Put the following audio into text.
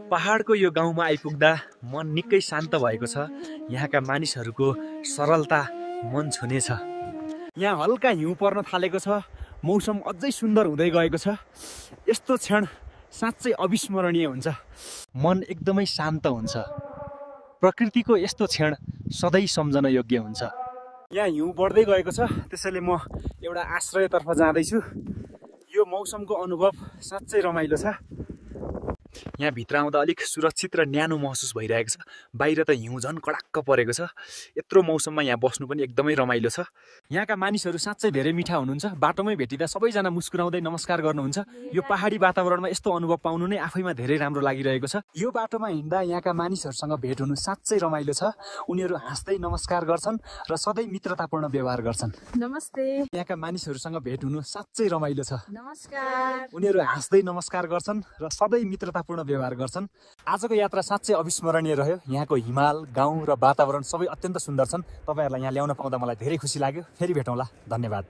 पहाडको यो गाउँमा आइपुग्दा मन निकै शान्त भएको छ। यहाँका मानिसहरूको सरलता मन छुनेछ। यहाँ हल्का हिउँ पर्न थालेको छ। मौसम अझै सुन्दर हुँदै गएको छ। यस्तो क्षण साँच्चै अविस्मरणीय हुन्छ। मन एकदमै शान्त हुन्छ। प्रकृतिको यस्तो क्षण सधैँ सम्झन योग्य हुन्छ। यहाँ हिउँ बढ्दै गएको छ, त्यसैले म एउटा आश्रयतर्फ जाँदैछु। यो मौसमको अनुभव साँच्चै रमाइलो छ। यहाँ भित्र आउँदा अलिक सुरक्षित र न्यानो महसुस भइरहेको छ। बाहिर त हिउँ झन् कडाक्क परेको छ। यत्रो मौसममा यहाँ बस्नु पनि एकदमै रमाइलो छ। यहाँका मानिसहरू साँच्चै धेरै मिठा हुनुहुन्छ। बाटोमै भेटिँदा सबैजना मुस्कुराउँदै नमस्कार गर्नुहुन्छ। यो पहाडी वातावरणमा यस्तो अनुभव पाउनु नै आफैमा धेरै राम्रो लागिरहेको छ। यो बाटोमा हिँड्दा यहाँका मानिसहरूसँग भेट हुनु साँच्चै रमाइलो छ। उनीहरू हाँस्दै नमस्कार गर्छन् र सधैँ मित्रतापूर्ण व्यवहार गर्छन्। नमस्ते। यहाँका मानिसहरूसँग भेट हुनु साँच्चै रमाइलो छ। नमस्कार। उनीहरू हाँस्दै नमस्कार गर्छन् र सधैँ मित्रतापूर्ण व्यवहार गर्छन्। आजको यात्रा साँच्चै अविस्मरणीय रह्यो। यहाँको हिमाल, गाउँ र वातावरण सबै अत्यन्त सुन्दर छन्। तपाईहरुलाई यहाँ ल्याउन पाउँदा मलाई धेरै खुसी लाग्यो। फेरि भेटौँला। धन्यवाद।